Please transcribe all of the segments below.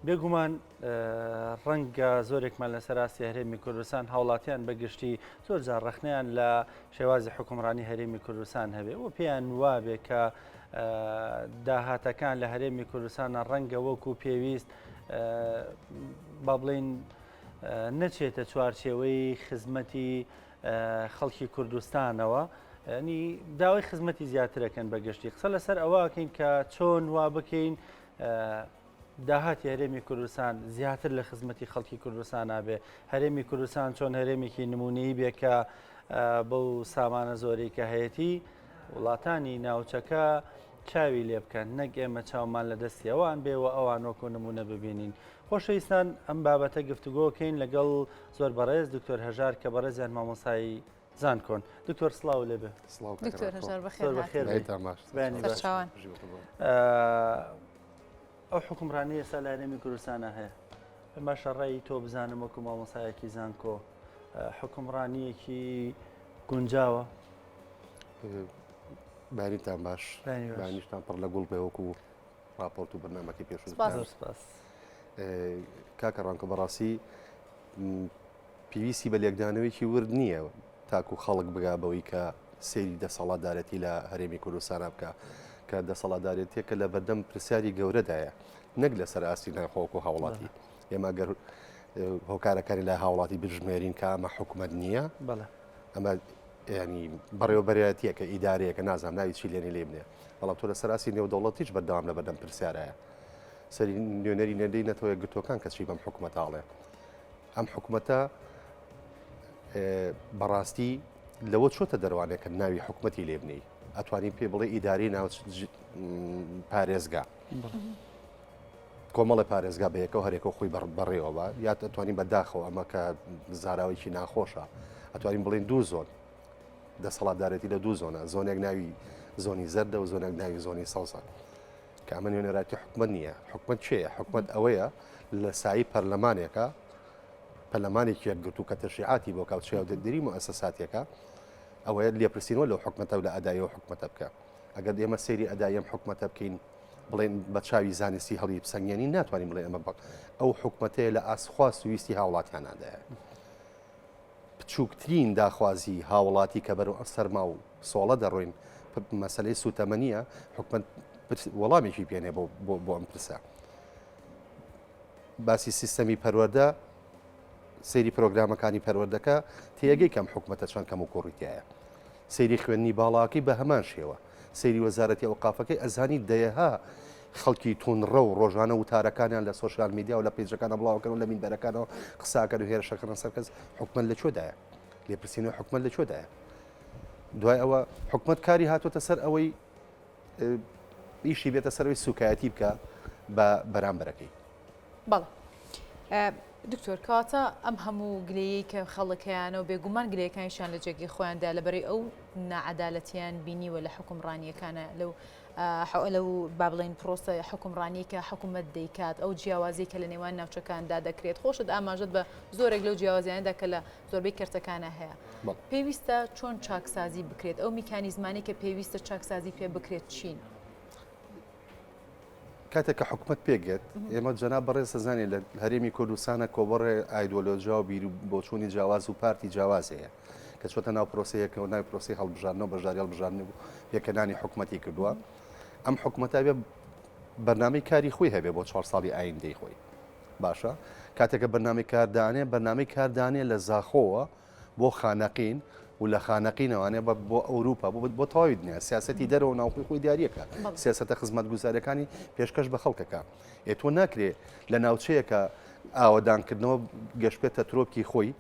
بێگومان ڕەنگە زۆرێکمان لە سەراستی هەرێمی کوردستان هاوڵاتیان بەگشتی زۆر جار ڕخنیان لە شێوازی حکومڕانی هەرێمی کوردستان هەبێ و پێیان وابێ کە داهاتەکان لە هەرێمی کوردستانە ڕەنگە وەکو پێویست با بڵین نەچێتە چوارچێوەی خزمەتی خەڵکی کوردستانەوە ینی داوای خزمەتی زیاترەکەن بەگشتی قسە لەسەر ئەوەکەین کە چۆن وا بکەین داهاتی هەرێمی کوردستان زیاتر لە خزمەتی خەڵکی کوردستان نابێ هەرێمی کوردستان چۆن هەرێمێکی نمونەیی بێ کە بەو سامانە زۆرەی کە هەیەی وڵاتانی ناوچەکە چاوی لێ بکەن نەک ئێمە چاومان لە دەستی ئەوان بێەوە ئەوان وەکو نمونە ببینین. خۆشەویستان ئەم بابەتە گفتوگۆکەین لەگەڵ زۆر بەڕێز دکتۆر هەژار کە بەڕێزیان مامۆسایی زان کۆن. دکتۆر سڵاو لێبێ. دکتۆر هەژار ئەو حکومڕانی ئێستا لە هەرێمی کوردستانە هەیە بەماشە ڕێی تۆ بزانم وەکو مامۆسایەکی زانکۆ حکومڕانیەکی گونجاوە بانیتان باش بانیشتان پڕ لە گوڵ بێوەکو راپۆرت و بەرنامەکەی پێش کاکە ڕانکە بەڕاستی پێویستی بە لێکدانەوەیکی ورد نییە تاکو خەڵک بگا بەوەی کە سێری دەسەڵاتدارەتی لە هەرێمی کوردستانە بکە کە دەسەڵاتدارێتێکە لە بەردەم پرسیاری گەورەدایە نەک لەسەر ئاستی ناخۆک و هاوڵاتی ئێمە گەر هۆکارەکانی لە هاوڵاتی بژمێرین کە ئەمە حکومەت نییە ئەمە ینی بەڕێوەبەرەتیەکە ئیدارەیەکە نازانام ناوی چی لێنی لێ بنێ بەڵام تۆ لە سەراسی نێودەوڵەتیش بەردەوام لە بەردەم پرسیارایە سەری نوێنەری نەدەی نەتەوەی گرتوەکان کەچی بەم حکومەتاڵێ ئەم حکومەتە بەڕاستی لەوە چۆتە دەروانێکە ناوی حکومەتی لێ بنی ئەتوانین پێ بڵێ ئیداری ناو پارێزگا کۆمەڵی پارێزگا بەیەکەوە هەرێکە خۆی بەڕێەوە یا ئەتوانین بەداخەوە ئەمە کە زاراوێکی ناخۆشە ئەتوانین بڵێن دوو زۆن دەسەڵاتدارەتی لە دوو زۆنە زۆنێک ناوی زۆنی زەردە و زۆنێک ناوی زۆنی سەوزە کە ئەمە نوێنەراتی حکومەت نییە حکومەت چێە حکومەت ئەوەیە لە سایی پەرلەمانێکە پەرلەمانێکی یەکگرت و کە تەشریعاتی بۆ کاوچیا و دەردەری مؤسساتێکە ئەوەیە لێپرسینەوە لەو حکومەتە و لە ئەدایەوە حکومەتە بکە ئەگەر ئێمە سێری ئەدایم حکومەتە بکەین بڵێن بە چاوی زانستی هەڵی بسەنگێنی ناتوانین بڵێ ئەمە ئەو حکومەتەیە لە ئاسخواست و ویستی هاوڵاتیانادایە بچووکترین داخوازی هاوڵاتی کە بەرەو سەرما و سۆڵە دەڕۆین مەسلەی سوتەمەنیە حکومەت وەڵامێکی پێێنێ بۆ ئەم پرسە باسی سیستەمی پەروەردە سەیری پرۆگرامەکانی پەروەردەکە تێگەی کەم حکومەتە چەند کەم و کوڕیتایە سەیری خوێندنی باڵاکەی بە هەمان شێوە سەیری وەزارەتی ئەوقافەکەی ئەزانی دەیەها خەڵکی تونڕە و ڕۆژانە وتارەکانیان لە سوۆشیال میدیا و لە پیجەکانە بڵاوکەن و لە مینبەرەکانەوە قساکەن و هێرشەکەن سەر کەس حکومەت لە چۆدایە لێپرسینەوە حکومەت لە چۆدایە دوای ئەوە حکومەت کاری هاتوۆتە سەر ئەوەی ئیشی بێتە سەرەوەی سوکایەتی بکە بە بەرامبەرەکەی بەڵێ دکتۆر کاتە ئەم هەموو گلەیەی کە خەڵکیانە و بێگومان گلەیەکانیشان لە جێگی خۆیاندا لەبەرەی ئەو نەعەدالەتیان بینیوە لە حکومڕانیەکانە لەو با بڵێن پرۆسە حکومڕانی کە حکوومەت دەیکات ئەو جیاوازی کە لە نێوان ناوچەکاندا دەکرێت خۆشت ئاماژت بە زۆرێک لەو جیاوازیاندا کە لە زۆربەی کەرتەکانە هەیە پێویستە چۆن چاکسازی بکرێت ئەو میکانیزمانی کە پێویستە چاکسازی پێ بکرێت چین کاتێک کە حکومت پێگێت ئێمە جەناب بەڕێز سەزانێ لە هەرێمی کوردستانە کۆبڕێ ئایدۆلۆژیا و بیر بۆچوونی جیاواز و پارتی جیاوازەیە کە چۆتە ناو پرۆسەیەکەوە ناوی پرۆسی هەڵبژاردنەوە بەشداری هەڵبژاردن بوو پێکەنانی حکومەتی کردووە ئەم حکومەتە بێ بەرنامەی کاری خۆی هەبێ بۆ 4 ساڵی ئایندەی خۆی باشە کاتێکە بەرنامەی کاردانێ لە زاخۆوە بۆ خانەقین و لە خانەقینەوانێ بۆ ئەوروپا بۆ تەواوی دنیا سیاسەتی دەرەوە ناوخۆی خۆی دیارریەکە سیاسەتە خزمەت گوزارەکانی پێشکەش بە خەڵکەکە تۆ ناکرێ لە ناوچەیەکە ئاوەدانکردنەوە گەشتێتە ترۆپکی خۆی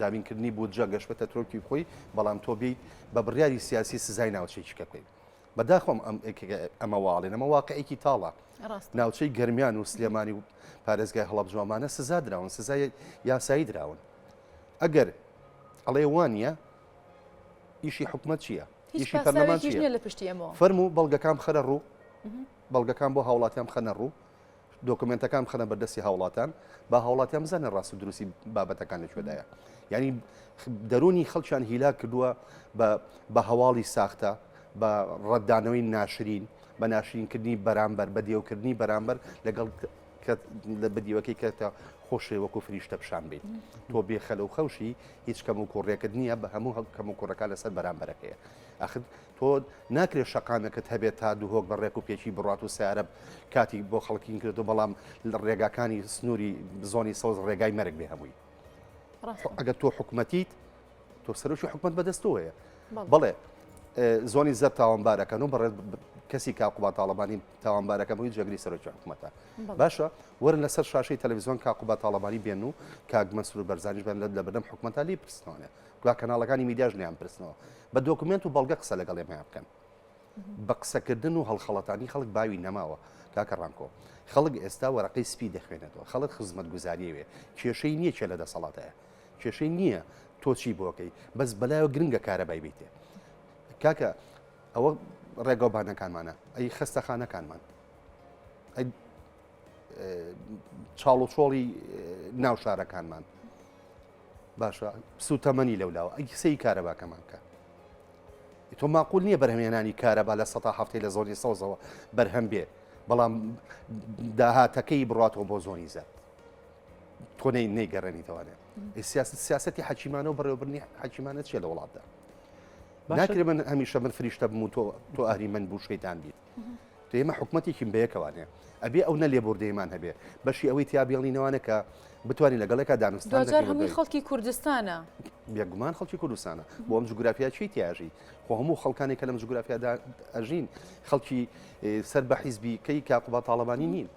دابینکردنی بودجە گەشتێتە ترۆپکی خۆی بەڵام تۆ بیت بە بڕیاری سیاسی سزای ناوچەیەکی بکەیت بەداخۆم ئەمە واڵێن ئەمە واقعێکی تاڵە ناوچەی گەرمیان و سلێمانی و پارێزگای هەڵەبجوامانە سزا دراون سزای یاسایی دراون ئەگەر ئەڵێ وانە ئیشی حکومت چییە؟ ئیشی پەرلەمان چییە؟ فەرموو بەڵگەکان خەرە ڕوو بەڵگەکان بۆ هاوڵاتیان خەنە ڕوو دۆکمنتەکان خەنە بەردەستی هاوڵاتان با هاوڵاتیان بزانە ڕاست و دروستی بابەتەکان لەکوێدایە یعنی دەرونی خەڵکیان هیلا کردووە بە هەواڵی ساختە بە ڕەتدانەوەی ناشرین بە ناشرینکردنی بەرامبەر بە دێوکردنی بەرامبەر لەگەڵ لە بەدیوەکەی کە تا خۆشێ وەکو فریشتە پیشان بێت تۆ بێ خەلە و خەوشی هیچ کەم و کوڕێکت نییە بە هەموو کەم و کوڕەکە لەسەر بەرامبەرەکەیە ئاخر تۆ ناکرێت شەقامەکەت هەبێت تا دوو هۆک بە ڕێک و پێکی بڕات و سیارە کاتی بۆ خەڵکین کردو بەڵام لە ڕێگاکانی سنووری زۆنی سەوز ڕێگای مەرگ بێ هەمووی ئەگەر تۆ حکومەتیت تۆ سەرۆکی حکومەت بەدەستەوەیە بەڵێ زۆنی زەر تاوانبارەکەن و بەڕێ کەسی کاقوبا تاالبانی تاوانبارەکەمەوەی جێگری سەرۆکی حکومەتە باشە وەرن لەسەر شاشەی تەلەڤیزیۆن کاقوبا تاالبانی بێن و کاک مەسرور بەرزانیش بێن لە بەردەم حکومەتە لی پرسنەوە گوا کەناڵەکانی میدیاژ نیان پرسنەوە بە دۆکومنت و بەڵگە قسە لەگەڵ ئێمە بکەن بە قسەکردن و هەڵخەڵەتانی خەڵک باوی نەماوە کاکە ڕانکۆ خەڵک ئێستا وەرەقەی سپی دەخوێنێتەوە خەڵک خزمەت گوزاریە وێ کێشەی نییە چێ لە دەسەڵاتەیە کێشەی نییە تۆ چی بۆکەی بەس بەلایەوە گرنگە کارەبای بیتێ کاکە ئەوە ڕێگەوبانەکانمانە ئەی خستەخانەکانمان ئەی چاڵ و چۆڵی ناو شارەکانمان باشە سوتەمەنی لەولاوە ئەی سەی کارەباکەمان کە تۆ ماقول نییە بەرهەمێنانی کارەبا لە ١ هەفتەی لە زۆنی سەوزەوە بەرهەم بێ بەڵام داهاتەکەی بڕاتەوە بۆ زۆنی زەر تۆ نەیگەڕێنیتەوانێ سیاسەتی حەکیمانە و بەڕێوەبرنی حەکیمانە چیە لە وڵاتدا ناکرێت من هەمیشە من فریشتە بم و تۆ ئاهریمەند بوو شەیتان بیت تۆ ئێمە حکومەتێکیم بەیەکەوانێ ئەبێ ئەو نە لێبوردەیەمان هەبێ بەشی ئەوەی تیابێڵینەوەنە کە بتوانین لەگەڵێکا دانوستان هەمووی خەڵکی کوردستانە بێگومان خەڵکی کوردستانە بۆ ئەم جوگرافیا چی تیاژی خۆ هەموو خەڵکانی کە لەم جوگرافیادا ئەژین خەڵکی سەر بە حیزبیکەی کاقوبا تاالبانی نین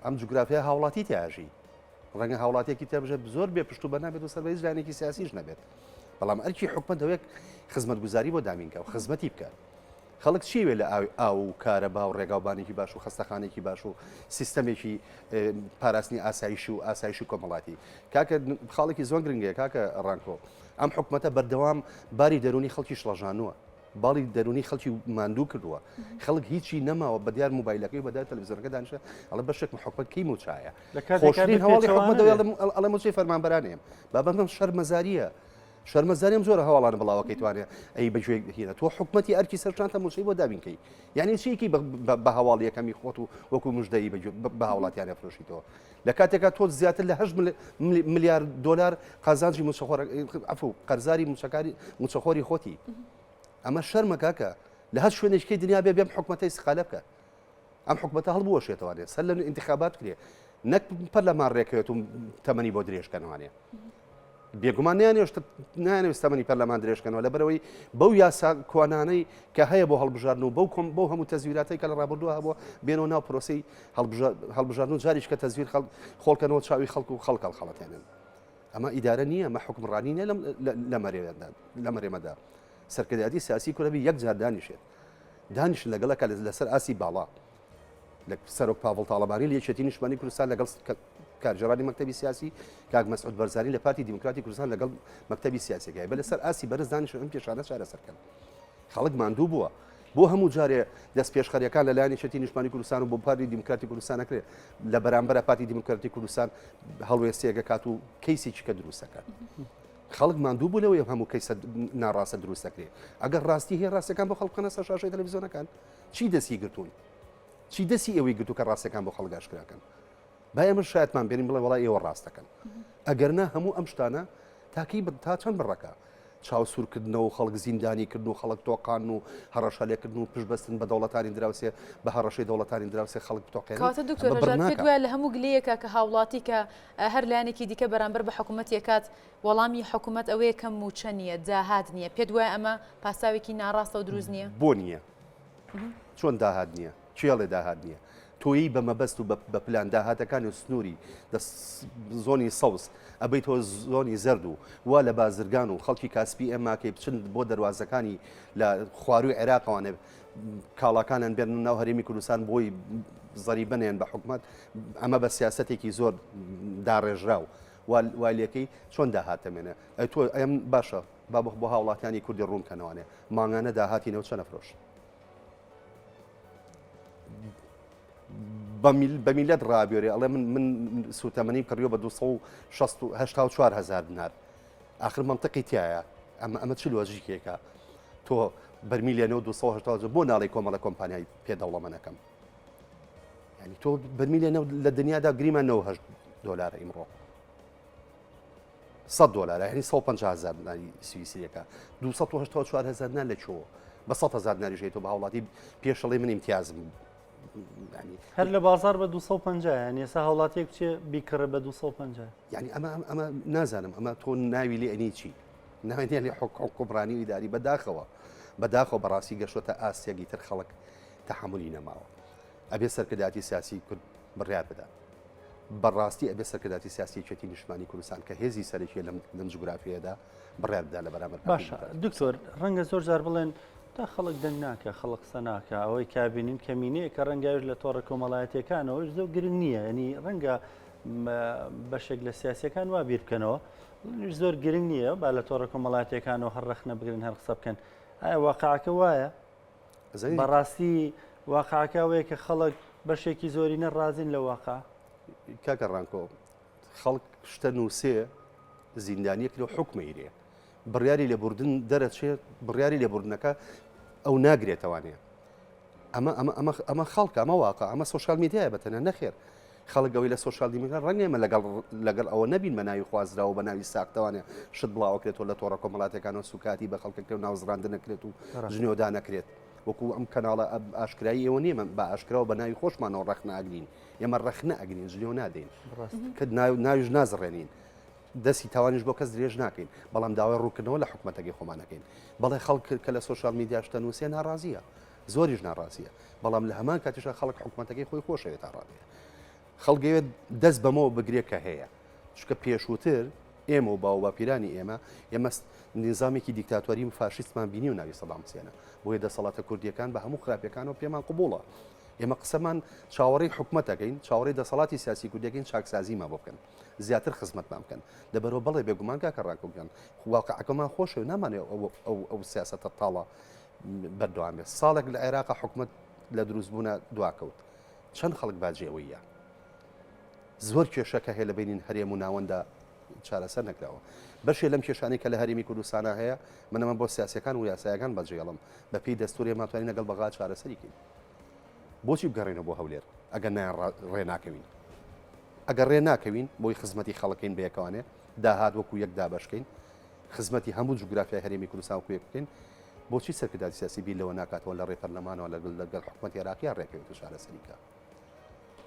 ئەم جوگرافیا هاوڵاتی تیاژی ڕەنگە هاوڵاتێکی تێبژێت زۆر بێ پشت و بە نابێت و سەربەیز ژانێکی سیاسیش نەبێت بەڵام ئەرکی حکومەت دەوێت خزمەت گوزاری بۆ دامینکە و خزمەتی بکات خەڵک چیوێ لە ئاو و کارەبا و ڕێگاوبانێکی باش و خستەخانێکی باش و سیستەمێکی پاراستنی ئاسایشی و ئاسایشی کۆمەڵاتی کاکە خاڵێکی زۆر گرنگەیە کاکە ڕانکۆ ئەم حکومەتە بەردەوام باری دەرونی خەڵکی شڵەژانووە باڵی دەرونی خەڵکی ماندوو کردووە خەڵک هیچی نەماوە بە دیار موبایلەکەی بەدار تەلەڤیزۆنەکە دانیشە ئەڵە بەشێک حکومەت کەی موچایە خۆشترین هەواڵی حکومەت ئەڵە موچەی فەرمانبەرانێم بابەم شەرمەزاریە شەرمەزاریم زۆرە هەواڵانە بڵاوەکەی توانێ ئەی بەگوێ هینە تۆ حکومەتی ئەرکی سەرچانتە موچەی بۆ دابینکەی یعنی چیکی بە هەواڵ یەکەمی خۆت و وەکو مژدەی بە هاوڵاتیانە فرۆشیتەوە لە کاتێکا تۆ زیاتر لە 8 ملیار دلار قازانجی عفو قەرزاری موچەخۆری خۆتی ئەمە شەرمە کاکە لە هەر شوێنێکەکەی دنیا بێ بێم حکومەتە استقالە بکە ئەم حکومەتە هەڵبوەشێتەوانێ سەر لە انتخابات کرێ نەک پەرلەمان ڕێکەوێت و تەمەنی بۆ درێژکەنەوانێ بێگومان نانێوێت تەمەنی پەرلەمان درێژکەنەوە لەبەرەوەی بەو یاسا کوانانەی کە هەیە بۆ هەڵبژاردن و بەو هەموو تەزویراتەی کە لە ڕابردووە هەبووە بێنەوە ناو پرۆسی هەڵبژاردن و جاریش کە تەزویر خۆڵکەنەوە چاوی خەڵک و خەڵکەڵ خەڵەتێنن ئەمە ئیدارە نییە ئەمە حکمڕانی نیە لە مەرێمەدا سەرکردایەتی سیاسی کوردەبی یەک جار دانیشن لەگەڵەکە لەسەر ئاسی باڵا لە سەرۆک پاڤڵ تاالبانی لە یەکێتی نیشتمانی کوردستان لەگەڵ کارژێڕانی مەکتەبی سیاسی کاک مەسعود بەرزانی لە پارتی دیموکراتی کوردستان لەگەڵ مەکتەبی سیاسیەکەی بە لەسەر ئاسی بەرز دانیشن ئەم کێشانە چارەسەرکەن خەڵک ماندوو بووە بۆ هەموو جارێ دەست پێشخەریەکان لەلایەن یەکێتی نیشتمانی کوردستان و بۆ پارتی دیموکراتی کوردستان نەکرێت لە بەرامبەر پارتی دیموکراتی کوردستان هەڵوێستیەکە کات و کەیسێکی کە دروستەکە خەڵک ماندوو بوو لەوەی هەموو کەیسە ناڕاستە دروست دەکرێت ئەگەر ڕاستی هەیە ڕاستەکان بۆ خەڵکەنە سەر شاشەی تەلەڤیزیۆنەکان چی دەستی گرتوون چی دەستی ئەوەی گرتو کە ڕاستەکان بۆ خەڵگاشکراکەن با ئێمە شایەتمان بێنین بڵێ وڵای ئێوە ڕاستەکەن ئەگەرنا هەموو ئەم شتانە تاکەی تا چەند بڕەکە چاوسورکردنەوە خەڵک زیندانیکردن و خەڵک تۆقان و هەڕەشەلێکردن و پشتبەستن بە دەوڵەتانی دراوسێ بە هەڕەشەی دەوڵەتانی دراوسێ خەڵک بتۆقێن کاتە دکتۆر هەژار پێت وایە لە هەموو گلەیەکە کە هاوڵاتی کە هەر لایەنێکی دیکە بەرامبەر بە حکوومەت یەکات وەڵامی حکوومەت ئەوەیە کەم موچە نییە داهات نییە پێت وایە ئەمە پاساوێکی ناڕاستە و دروست نییە بۆ نییە چۆن داهات نییە چێڵێ داهات نییە تۆیی بە مەبەست و بە پلان داهاتەکانی و سنووری زۆنی سەوز ئەبەی تۆ زۆنی زەرد و وا لە بازرگان و خەڵکی کاسپی ئێماکەی بچن بۆ دەواازەکانی لە خواروی عێراقوانێ کاڵاکانیان بێن ناو هەرێمی کوردستان بۆی زەری بنێن بە حکومت ئەمە بە سیاسەتێکی زۆر داڕێژرا و والیەکەی چۆن داهاتەمێنە تۆ ئەم باشە بۆ هاوڵاتیانی کوردی ڕوونکەنەوانێ ماگانە داهاتینەوە چە نەفرۆش بە میلەت ڕابێرێ ئەڵێ من سوتەمەنی کڕیۆ بە 264,000 دینار آخر منطقی تایە ئەمە چ لۆژیکێکە تۆ بەرمیلیەنەوە 280 بۆ ناڵی کۆمەڵە کۆمپانیای پێدەوڵەمەنەکەم ینی تۆ بەرمیلێ لە دنیادا گریمان $9 ئیمڕۆ $100 ینی 150,000 ناری سوئیسریەکە 284,000 نان لە چۆ بە 100,000 ناریژێتەوە بە هاوڵاتی پێشەڵی من امتیازم هەر لە بازار بە 250 یان ێستا هاوڵاتێک بچێ بیکڕە بە 250 ینی ئەمە نازانم ئەمە تۆ ناوی لێ ئەنی چی ناوێنێ لێ حکومڕانی و ئیداری بەداخەوە بەڕاستی گەشتە ئاسیەگی تر خەڵک تەحملی نەماوە ئەبێ سەرکرداتی سیاسی کورد بڕیار بدات بەڕاستی ئەبێ سەرکرداتی سیاسی چێتی نیشتمانی کوردستان کە هێزی سەرەکی لەم جوگرافیەدا بڕیار بدا لە بەرامبەر باشە دکتۆر ڕەنگە زۆر جار بڵێن تا خەڵک دەنگ ناکە خەڵک قسە ناکە ئەوەی کابینین کەمینەیە کە ڕەنگاوش لە تۆڕە کۆمەڵایەتیەکانەوەش زۆر گرنگ نییە ینی ڕەنگە بەشێک لە سیاسەکان وا بیر بکەنەوە زۆر گرنگ نییە با لە تۆڕە کۆمەڵایەتیەکانەوە هەر ڕەخنە بگرن هەر قسە بکەن ئایا واقعەکە وایە بەڕاستی واقعەکەوەیە کە خەڵک بەشێکی زۆری نەڕازین لە واقع کاکە ڕانکۆ خەڵک شتە نووسێ زیندانیەک لە حکومەیرێ بڕیاری لێبوردن دەرەچێت بڕیاری لێبوردنەکە ئەو ناگرێتەوانەیە ئەمە خەڵکە ئەمە واقع ئەمە سوۆشال میدیایە بەتەنە نەخێر خەڵک ئەوەی لە سوۆشال میدیا ڕەنگێمە لەگەڵ ئەوە نەبین بە ناوی خوازراوە بە ناوی ساختەوانێ شت بڵاوکرێتەوە لە تۆڕە کۆمەڵاتەکانەوە سوکاتی بە خەڵکەکە و ناوزڕاندە نەکرێت و ژنیۆدا نەکرێت وەکو ئەم کەناڵە ئاشکایی ئێوە نیە بە ئاشکراوە بە ناوی خۆشمانەوە ڕەخنە ئەگرین ئێمە ڕەخنە ئەگرین ژنیۆ نادەین کە ناویش نازڕێنین دەستی تاوانیش بۆ کەس درێژ ناکەین بەڵام داوای ڕووکردنەوە لە حکوومەتەکەی خۆمانەکەین بەڵێ خەڵک کە لە سوۆشال میدیا شتە نووسێ ناڕازیە زۆریش ناڕازیە بەڵام لە هەمان کاتیشە خەڵک حکوومەتەکەی خۆی خۆشەوێت تا ڕادەیە خەڵگەوێت دەست بەمەوە بگرێت کە هەیە چکە پێشووتر ئێمە و باو باپیرانی ئێمە نظامێکی دیکتاتۆری و فاشیستمان بینی و ناوی سەدام حوسێنە بۆیە دەسەڵاتە کوردیەکان بە هەموو خراپەکانەوە پێمان قبوڵە ئێمە قسەمان چاوەڕێی حکوومەتەکەین چاوەڕێی دەسەڵاتی سیاسی کوردیەکەین چاکسازیمان بۆ بکەن زیاتر خزمەتمان بکەن لەبەرەوە بەڵێ بێگومان کاکە ڕاکۆگیان واقعەکەمان خۆشە و نامانێ ئەو سیاسەتە تاڵە بەردەوام بێت ساڵێک لە عێراق حکوومەت لە دروستبوونە دواکەوت چەند خەڵک باجێەوەیە زۆر کێشەکە هەیە لە بینین هەرێم و ناوەندا چارەسەر نەکراوە بەشێ لەم کێشانەی کە لە هەرێمی کوردستانە هەیە منەمە بۆ سیاسەکان و یاسایەکان بەجێڵم بەپێی دەستوری ماتوانین لەگەڵ بەغا چارەسەریکەین بۆچی بگەڕێنەوە بۆ هەولێر ئەگەر ڕێ ناکەوین ئەگەر ڕێ ناکەوین بۆی خزمەتی خەڵەکەین بەیەکوانێ داهات وەکو یەک دابشکەین خزمەتی هەموو جوگرافیای هەرێمی کوردستان وەکو یەک بکەین بۆچی سەرکرداتی سیاسی بیر لەوە ناکاتەوە لە ڕێپەرلەمانەوە لەگەڵ حکوومەتی عێراقیان ڕێکەوێت و چارەسەریکە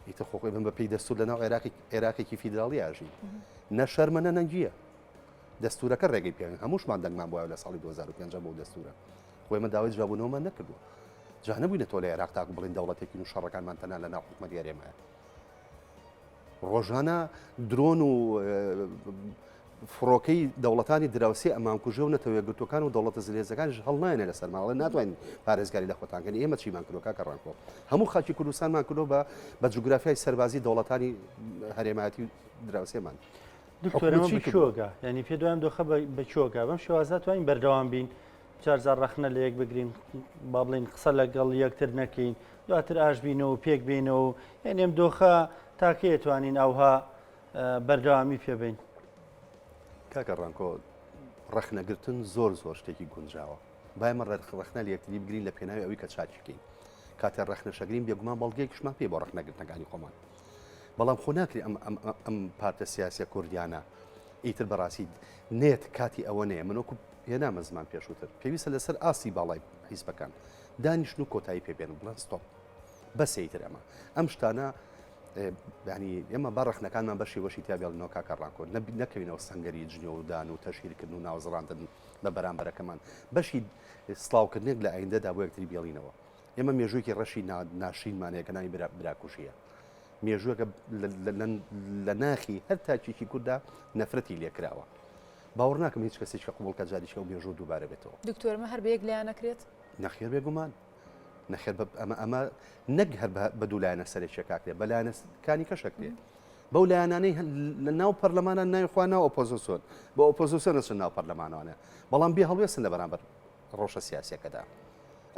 ئیتە خۆی بم بەپێی دەستور لەناو عێراقێکی فیدراڵی ئاژین نە شەرمە نە نەنگیە دەستورەکە ڕێگەی پێ هەمووشمان دەنگمان بۆە لە ساڵی 2005 بۆ دەستورە خۆی من داوای جواببوونەوەمان نەکردووە جا نەبووینە تۆ لە عێراق تاکو بڵین دەوڵەتێکی و شەڕەکانمان تەنها لە ناو حکوومەتی هەرێمایە ڕۆژانە درۆن و فڕۆکەی دەوڵەتانی دراوسێ ئەمانکوژە و نەتەوەیەگرتوەکان و دەوڵەتە زلێزەکانش هەڵ نایەنە لە سەرماڵە ناتوانین پارێزگاری لە خۆتانکەن ئێمە چیمان کردو کاکە ڕانکۆ هەموو خاکی کوردستانمان کردو بە جوگرافیای سەربازی دەوڵەتانی هەرێمایەتی دراوسێمان دکتۆرەمە بچۆگە ینی پێ دوام دۆخە بچۆگە بەم شێوازە توانین بەردەوام بین چارجار ڕەخنە لە یەک بگرین با بڵین قسە لەگەڵ یەکتر نەکەین دواتر ئاش بینەوە پێک بینەوە یعنی ئەم دۆخە تاکە توانین ئەوها بەردەوامی پێبین کاکە ڕانکۆ ڕەخنەگرتن زۆر شتێکی گونجاوە بایمە ڕەخنە لە یەکتری بگرین لە پێناوی ئەوەی کە چاچکەین کاتە ڕەخنەشەگرین بێگومان بەڵگەیەکیشمان پێ بۆ ڕەخنەگرتنەکانی خۆمان بەڵام خۆ ناکری ئەم پارتە سیاسیە کوردیانە ئیتر بەڕاستی نێت کاتی ئەوە نەیە منۆکو هێنامە زمان پێشووتر پێویستە لەسەر ئاسی باڵای حیزبەکان دانیشتن و کۆتایی پێبێن بڵێن ستۆپ بەسەیتر ئەم شتانە ینی ئێمە بە ڕەخنەکانمان بەشی وەشی تیابێڵنەوە کاکە ڕانکۆ نەکەوینەوە سەنگەری جنیۆدان و تەشیرکردن و ناوزڕاندن بە بەرامبەرەکەمان بەشی سڵاوکردنێک لە ئایندەدا بۆ یەکتری بێڵینەوە ئێمە مێژوویەکی ڕەشی ناشینمانەیە کە ناوی براکوشیە مێژووەکە لە ناخی هەر تاچێکی کووردا نەفرەتی لێکراوە باوەڕ ناکەم هیچ کەسێک قبول کە جاریشە و مێژوو دووبارە بێتەوە دکتۆرمە هەر بەیەک لایەن نەکرێت نەخێر بێگومان نەخێر ئەمە نەک هەر بە دوو لایەنە سەرێکیە کاکرێت بە لایەنەکانی کەشەکرێت بەو لایەنانەی لە ناو پەرلەمانە ناوخوا ناو ئۆپۆزیسیۆن بە ئۆپۆزیسیۆن چن ناو پەرلەمانەوەە بەڵام بێ هەڵوێستن لە بەرامبەر ڕۆژە سیاسیەکەدا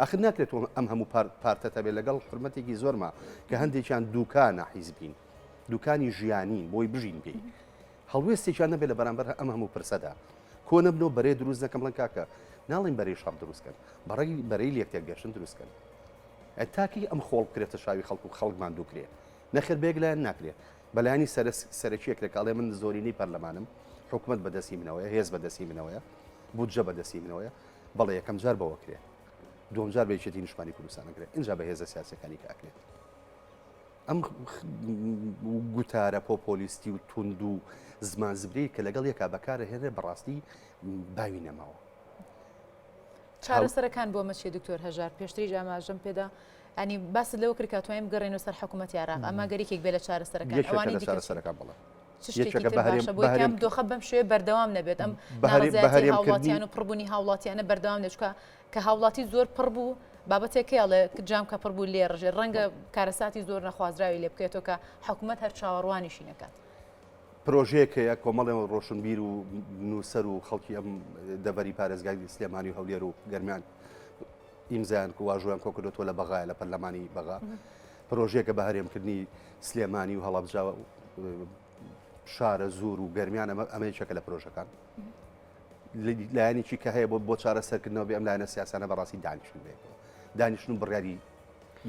ئاخر ناکرێت ئەم هەموو پارتەتە بێت لەگەڵ حرمەتێکی زۆرمە کە هەندێکیان دووکانە حیزبین دوکانی ژیانین بۆی بژین پێی هەڵوێستێکیان نەبێت لە بەرامبەر ئەم هەموو پرسەدا کۆ نەبنەوە بەرەی دروست دەکەم بڵێن کاکە ناڵین بەرەی شەڕ دروستکەن بەڕێی لێکتێک گەشتن دروستکەن تاکی ئەم خۆڵ بکرێتە شاوی خەڵک و خەڵکمان دووکرێت نەخێر بێک لایەن ناکرێت بەلایانی سەرەکیەک لە کاڵێ من زۆرینەی پەرلەمانم حکوومەت بەدەستی منەوەیە هێز بەدەستی منەوەیە بودجە بەدەستی منەوەیە بەڵێ یەکەم جار بەوە کرێ دوم جار بێچێتی نیشتمانی کوردستانەکرێت اینجا بە هێزە سیاسەکانی کاکرێت ئەم گوتارە پۆپۆلیستی و تونند و زمان زبری کە لەگەڵ یەکا بەکارە هێنێ بەڕاستی باوی نەماوە چارەسەرەکان بۆ مەچێ دکتۆر هەژار پێشتری ئاماژەم پێدا ئەنی باس لەوە کرد کاتوایم گەڕێن و سەر حکوومەتی عراق ئەمە گەریکێک بێ لە چارەسەرەکان ئەوانی چارەسەرەکان بڵێ بۆیکەم دۆخە بەم شوێ بەردەوام نەبێت ئەم ناڕزایەتی هاوڵاتیان و پڕبوونی هاوڵاتیانە بەردەوام نێچکە کە هاوڵاتی زۆر پڕ بوو بابەتێکیاڵێ جام کە پڕبوو لێ ڕژێ ڕەنگە کارەساتی زۆر نەخوازراوی لێ بکرێتەوە کە حکوومەت هەر چاوەڕوانیشی نەکات پرۆژەیەکەیە کۆمەڵێ ڕۆشنبیر و نووسەر و خەڵکی ئەم دەبەری پارێزگای سلێمانی و هەولێر و گەرمیان ئیمزیان و واژۆیان کۆکردۆتۆ لە بەغایە لە پەرلەمانی بەغا پرۆژەیەکە بە هەرێمکردنی سلێمانی و هەڵەبجاوە شارە زۆر و گەرمیان ئەمەیەکە لە پرۆژەکان لایەنێکی کە هەیە بۆ چارەسەرکردنەوە بێ ئەم لایەنە سیاسانە بەڕاستی دانیشتن بێتەوە دانیشتن و بڕیاری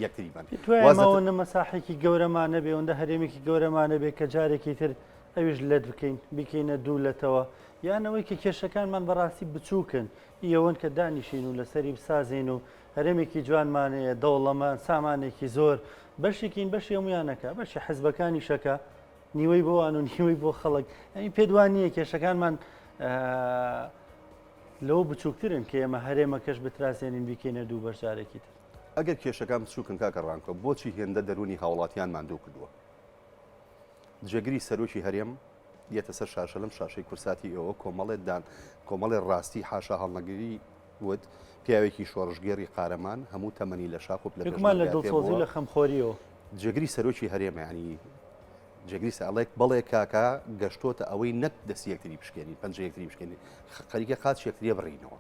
یەکتریبان توانەوە مەساحێکی گەورەمانە بێ ئەوەندە هەرێمێکی گەورەمانە بێ کە جارێکی تر ئەویش لەت بکەین بکەینە دوولەتەوە یانەوەی کە کێشەکانمان بەڕاستی بچووکن ئەوەن کە دانیشین و لەسەری بسازین و هەرێمێکی جوانمانەیە دەوڵەمان سامانێکی زۆر بەشێکین بەشی هەمویانەکە بەشی حەزبەکانی شەکە نیوەی بۆوان و نیوەی بۆ خەڵک ئەمی پێدوانیە کێشەکانمان لەوە بچووکترن کە ئێمە هەرێمەکەش بتراسێنین بیکەینە دوو بەشارێکی تر ئەگەر کێشەکان بچووکن کاکە ڕانکۆ بۆچی هێندە دەرونی هاوڵاتیان ماندوو کردووە جێگری سەرۆکی هەرێم یەتە سەر شاشە لەم شاشەی کورساتی ئێوە کۆمەڵێ ڕاستی حاشا هەڵنەگیری وت پیاوێکی شۆڕژگێڕی قارەمان هەموو تەمەنی لە شاخ و لەکمان لە دڵسۆزی لە خەمخۆریەوە جێگری سەرۆکی هەرێمە ینی جێگری ساڵێک بەڵێ کاکە گەشتۆتە ئەوەی نەک دەستی یەکتری بشکێنی پەنجە یەکتری بشکێنی خەریکە قاچ یەکتریە بڕینەوە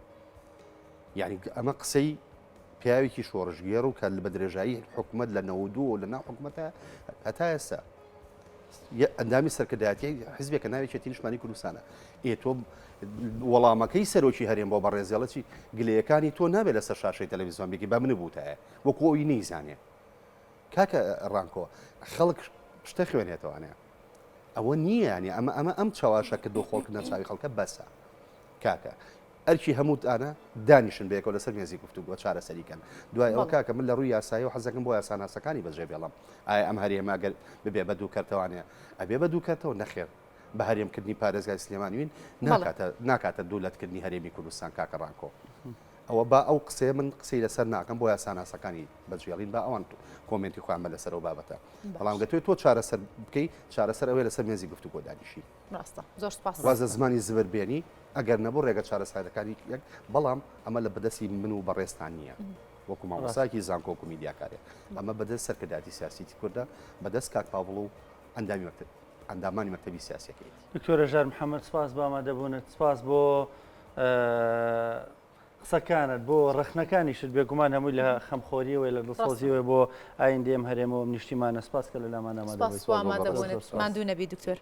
یعنی ئەمە قسەی پیاوێکی شۆڕژگێڕ و کە بە درێژایی حکوومەت لە 92 و لە ناو حکوومەتە هەتا ئێستا ئەندامی سەرکردایەتی حیزبێکە ناوێتی نیشتمانی کوردستانە تۆ وەڵامەکەی سەرۆکی هەرێم بۆ بەڕێزێڵەتی گلەیەکانی تۆ نابێت لەسەر شاشەی تەلەڤیزیۆن بێکی با منە بووتایە وەکو ئەوی نەیزانێ کاکە ڕانکۆ خەڵک شتە خوێنێتەوانەیە ئەوە نییە ینی ئەم چاواشە کە دۆ خۆڵکردنە چاوی خەڵکە بەسە کاکە ئەرکی هەمووتانە دانیشن بێکەوە لەسەر مێزی گفتوگۆ چارەسەریکەن دوای ئەو کاکە من لە ڕووی یاسایی و حەزەکەم بۆ یاساناسەکانی بەجێ بێڵم ئایا ئەم هەرێمە گەر ببێ بە دوو کەرتەوانەیە ئەبێ بە دوو کەرتەوە نەخێر بە هەرێمکردنی پارێزگای سلێمانیوین ناکاتە دوولەتکردنی هەرێمی کوردستان کاکە ڕانکۆ ئەوە با ئەو قسێ من قسەی لەسەر ناکەم بۆ یاساناسەکانی بەجێڵین با ئەوان کۆمنتی خۆیان بە لەسەر و بابەتە بەڵام گەتوی تۆ چارەسەر بکەی چارەسەر ئەوەیە لەسەر مێزی گفتوگۆ دانیشی ڕاستە زۆر سپاس وازە زمانی زبربێنی ئەگەر نەبوو ڕێگە چارەسەرەکانی یەک بەڵام ئەمە لە بەدەستی من و بەڕێستان نییە وەکو مامۆستاکی زانکۆ میدیاکارێ ئەمە بەدەست سەرکرداتی سیاسیتی کوردە بەدەست کاک پاوڵ و ئەندامانی مەکتەبی سیاسەکەی دکتۆر هەژار محەممەد سپاس بۆ ئامادەبوونت سپاس بۆ قسەکانت بۆ ڕخنەکانیشت بێگومان هەمووی لە خەمخۆریەوەی لە دڵسۆزیەوە بۆ ئایندێم هەرێمەوە نیشتیمانە سپاس کە لە لامان ئامادەبوونت ماندوو نەبی دکتۆر